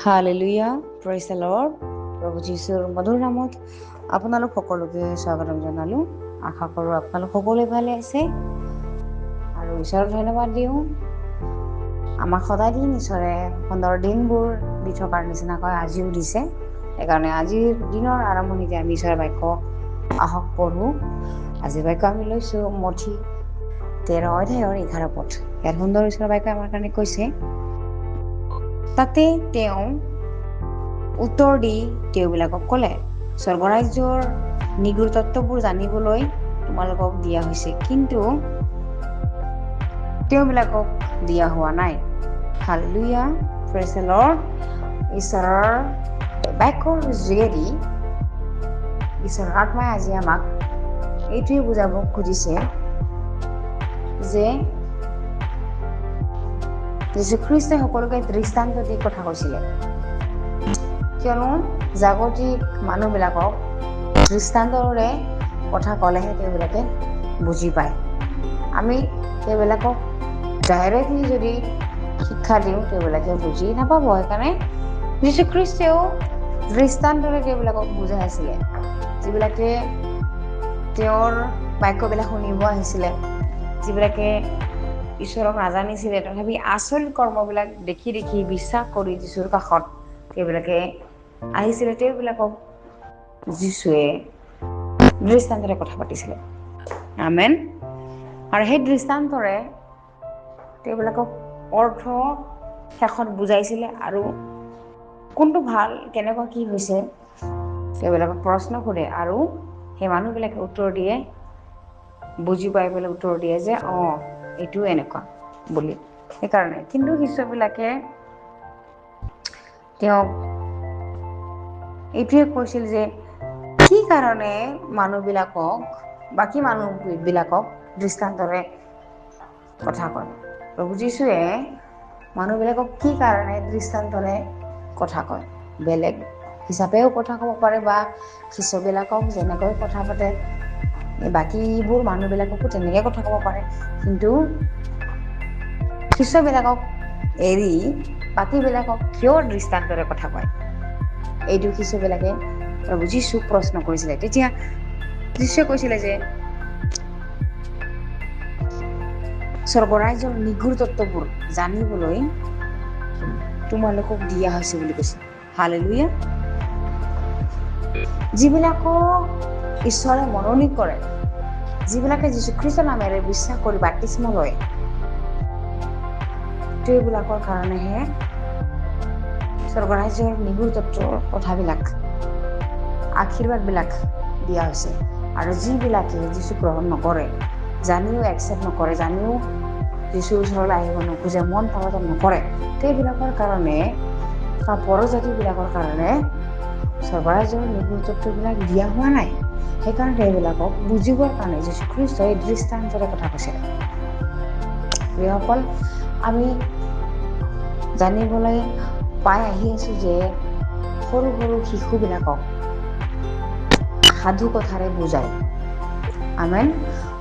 Hallelujah, praise the lord. প্ৰভু যীশুৰ মধুৰ নামত আপোনালোক সকলোকে স্বাগতম জনালোঁ। আশা কৰোঁ আপোনালোক সকলোৱে ভালে আছে আৰু ঈশ্বৰক ধন্যবাদ দিওঁ। আমাক সদায় দিন ঈশ্বৰে সুন্দৰ দিনবোৰ দি থকাৰ নিচিনাকৈ আজিও দিছে। সেইকাৰণে আজিৰ দিনৰ আৰম্ভণিতে আমি ঈশ্বৰৰ বাক্য আহক পঢ়োঁ। আজিৰ বাক্য আমি লৈছোঁ মঠি 13 অধ্যায়ৰ 11 পদ। ইয়াত সুন্দৰ ঈশ্বৰৰ বাক্য আমাৰ কাৰণে কৈছে, তাতে তেওঁ উত্তৰ দি তেওঁবিলাকক ক'লে, স্বৰ্গৰাজ্যৰ নিগুৰ তত্ত্ববোৰ জানিবলৈ তোমালোকক দিয়া হৈছে, কিন্তু তেওঁবিলাকক দিয়া হোৱা নাই। Hallelujah, praise the lord. ঈশ্বৰৰ বাক্যৰ যোগেদি ঈশ্বৰৰ আত্মাই আজি আমাক এইটোৱে বুজাব খুজিছে যে যীশুখ্ৰীষ্টই সকলোকে দৃষ্টান্ত দি কথা কৈছিলে, কিয়নো জাগতিক মানুহবিলাকক দৃষ্টান্তৰে কথা ক'লেহে তেওঁবিলাকে বুজি পায়। আমি তেওঁবিলাকক ডাইৰেক্টলি যদি শিক্ষা দিওঁ তেওঁবিলাকে বুজি নাপাব। সেইকাৰণে যীশুখ্ৰীষ্টেও দৃষ্টান্তৰে তেওঁবিলাকক বুজাই আছিলে। যিবিলাকে তেওঁৰ বাক্যবিলাক শুনিব আহিছিলে, যিবিলাকে ঈশ্বৰক নাজানিছিলে, তথাপি আচল কৰ্মবিলাক দেখি দেখি বিশ্বাস কৰি যীশুৰ কাষত তেওঁবিলাকে আহিছিলে, তেওঁবিলাকক যীশুৱে দৃষ্টান্তৰে কথা পাতিছিলে। আমেন। আৰু সেই দৃষ্টান্তৰে তেওঁবিলাকক অৰ্থ শেষত বুজাইছিলে আৰু কোনটো ভাল, কেনেকুৱা কি হৈছে তেওঁবিলাকক প্ৰশ্ন কৰে আৰু সেই মানুহবিলাকে উত্তৰ দিয়ে, বুজি পাই পেলাই উত্তৰ দিয়ে যে এইটো এনেকুৱা বুলি। সেইকাৰণে কিন্তু শিষ্যবিলাকে তেওঁক এইটোৱে কৈছিল যে কি কাৰণে বাকী মানুহবিলাকক দৃষ্টান্তৰে কথা কয়। প্ৰভু যীশুৱে মানুহবিলাকক কি কাৰণে দৃষ্টান্তৰে কথা কয়। বেলেগ হিচাপেও কথা ক'ব পাৰে বা শিষ্যবিলাকক যেনেকৈ কথা পাতে বাকীবোৰ মানুহবিলাককো তেনেকৈ কথা ক'ব পাৰে, কিন্তু শিষ্যবিলাকক এৰি বাকীবিলাকক কিয় দৃষ্টান্তৰে কথা কয়, এইটো শিষ্যবিলাকে প্ৰভু যীশুক প্ৰশ্ন কৰিছিলে। তেতিয়া যীশুৱে কৈছিলে যে স্বৰ্গৰাজ্যৰ নিগুৰ তত্ত্ববোৰ জানিবলৈ তোমালোকক দিয়া হৈছে বুলি কৈছে। হালেলুয়া। যিবিলাকক ঈশ্বৰে মনোনীত কৰে, যিবিলাকে যীশুখ্ৰীষ্টৰ নামেৰে বিশ্বাস কৰি বাপ্তিস্ম লয়, তেওঁবিলাকৰ কাৰণেহে স্বৰ্গৰাজ্যৰ নিগুৰ তত্ত্বৰ কথাবিলাক, আশীৰ্বাদবিলাক দিয়া হৈছে। আৰু যিবিলাকে যীচুক গ্ৰহণ নকৰে, জানিও একচেপ্ট নকৰে, জানিও যীশুৰ ওচৰলৈ আহিব নোখোজে, মন পালন নকৰে, তেওঁবিলাকৰ কাৰণে বা পৰজাতিবিলাকৰ কাৰণে স্বৰ্গৰাজ্যৰ নিগুৰ তত্ত্ববিলাক দিয়া হোৱা নাই। সেইকাৰণে তেওঁবিলাকক বুজিবৰ কাৰণে যীশুখ্ৰীষ্টই দৃষ্টান্তৰে কথা কৈছিলে। প্ৰিয়সকল, আমি জানিবলৈ পাই আহি আছোঁ যে সৰু সৰু শিশুবিলাকক সাধু কথাৰে বুজায়। আমেন।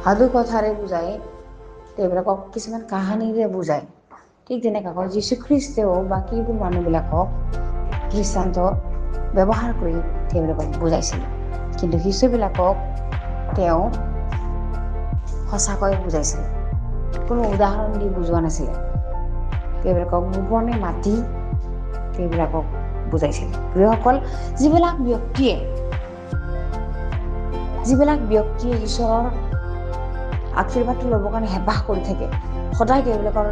সাধু কথাৰে বুজায়, তেওঁবিলাকক কিছুমান কাহানীৰে বুজায়। ঠিক তেনেকৈ যীশুখ্ৰীষ্টেও বাকীবোৰ মানুহবিলাকক দৃষ্টান্ত ব্যৱহাৰ কৰি তেওঁবিলাকক বুজাইছিল, কিন্তু শিশুবিলাকক তেওঁ সঁচাকৈ বুজাইছিল, কোনো উদাহৰণ দি বুজোৱা নাছিলে। তেওঁবিলাকক গোপনে মাতি তেওঁবিলাকক বুজাইছিল। প্ৰিয়সকল, যিবিলাক ব্যক্তিয়ে ঈশ্বৰৰ আশীৰ্বাদটো ল'বৰ কাৰণে হেঁপাহ কৰি থাকে, সদায় তেওঁবিলাকৰ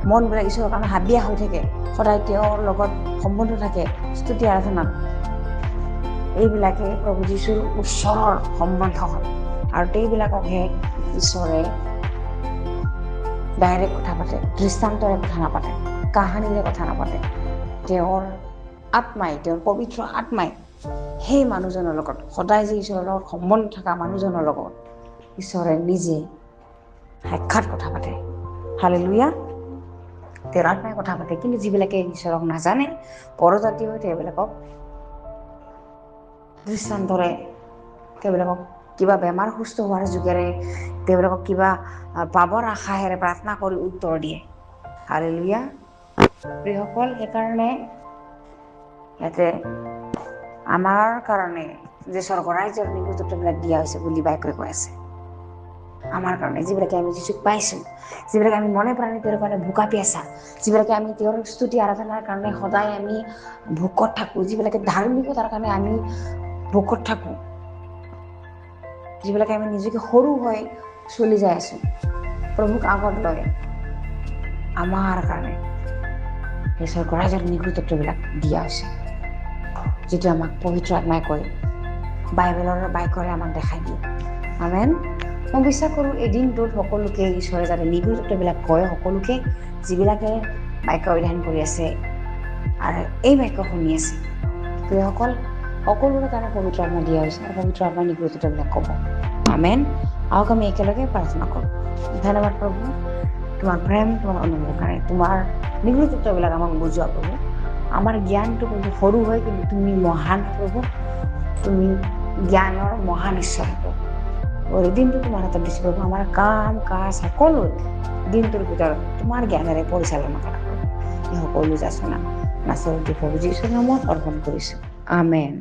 মনবিলাক ঈশ্বৰৰ কাৰণে হাবিয়া হৈ থাকে, সদায় তেওঁৰ লগত সম্বন্ধ থাকে স্তুতি আৰাধনাত, এইবিলাকে প্ৰভু যীশুৰ ওচৰৰ সম্বন্ধ হয়। আৰু তেওঁবিলাককহে ঈশ্বৰে ডাইৰেক্ট কথা পাতে, দৃষ্টান্তৰে কথা নাপাতে, কাহানীৰে কথা নাপাতে। তেওঁৰ আত্মাই, তেওঁৰ পবিত্ৰ আত্মাই সেই মানুহজনৰ লগত, সদায় যে ঈশ্বৰৰ লগত সম্বন্ধ থকা মানুহজনৰ লগত ঈশ্বৰে নিজে সাক্ষাৎ কথা পাতে। হালেলুয়া। তেওঁৰ আত্মাই কথা পাতে। কিন্তু যিবিলাকে ঈশ্বৰক নাজানে, পৰজাতি হৈ তেওঁবিলাকক দৃষ্টান্তৰে, তেওঁবিলাকক কিবা বেমাৰ সুস্থ হোৱাৰ যোগেৰে, তেওঁবিলাকক কিবা পাবৰ আশাহেৰে প্ৰাৰ্থনা কৰি উত্তৰ দিয়ে। হালেলুয়া। প্ৰিয়সকল, সেইকাৰণে ইয়াতে আমাৰ কাৰণে যে স্বৰ্গৰ ৰাজ্যৰ নিগুৰুত্ববিলাক দিয়া হৈছে বুলি বাইবেলে কৈ আছে। আমাৰ কাৰণে যিবিলাকে আমি যীচুক পাইছোঁ, যিবিলাকে আমি মনে প্ৰাণে তেওঁৰ কাৰণে ভোকা পিয়াসা, যিবিলাকে আমি তেওঁৰ স্তুতি আৰাধনাৰ কাৰণে সদায় আমি ভোকত থাকোঁ, যিবিলাকে ধাৰ্মিকতাৰ কাৰণে আমি ভোকত থাকোঁ, যিবিলাকে আমি নিজকে সৰু হৈ চলি যাই আছোঁ, প্ৰভুক আগত লৈ আমাৰ কাৰণে সেই স্বৰ্গৰ ৰাজ্যৰ নিগুৰুত্ববিলাক দিয়া হৈছে, যিটো আমাক পবিত্ৰ আত্মাই কয়, বাইবেলৰ বাক্যৰে আমাক দেখাই দিয়ে। আমেন। মই বিশ্বাস কৰোঁ এই দিনটোত সকলোকে ঈশ্বৰে যাতে নিগুৰুত্ববিলাক কয়, সকলোকে যিবিলাকে বাক্য অধ্যয়ন কৰি আছে আৰু এই বাক্য শুনি আছে, সেইসকল সকলোৰে কাৰণে পবিত্ৰ আত্মা দিয়া হৈছে আৰু পবিত্ৰ আত্মাৰ নিগুৰুত্ববিলাক ক'ব। আমেন। আহক আমি একেলগে প্ৰাৰ্থনা কৰোঁ। ধন্যবাদ প্ৰভু, তোমাৰ প্ৰেম, তোমাৰ অনুগ্ৰহৰ কাৰণে, তোমাৰ নিগুৰুত্ববিলাক আমাক বুজোৱা প্ৰভু। আমাৰ জ্ঞানটো প্ৰভু সৰু হয়, কিন্তু তুমি মহান প্ৰভু, তুমি জ্ঞানৰ মহান ঈশ্বৰ প্ৰভু। দিনটো তোমাৰ হাতত দিছোঁ প্ৰভু, আমাৰ কাম কাজ সকলো দিনটোৰ ভিতৰত তোমাৰ জ্ঞানেৰে পৰিচালনা কৰা প্ৰভু। এই সকলো যাচনা নাচৰতি প্ৰভু যীশুৰ নামত অৰ্পণ কৰিছোঁ। আমেন।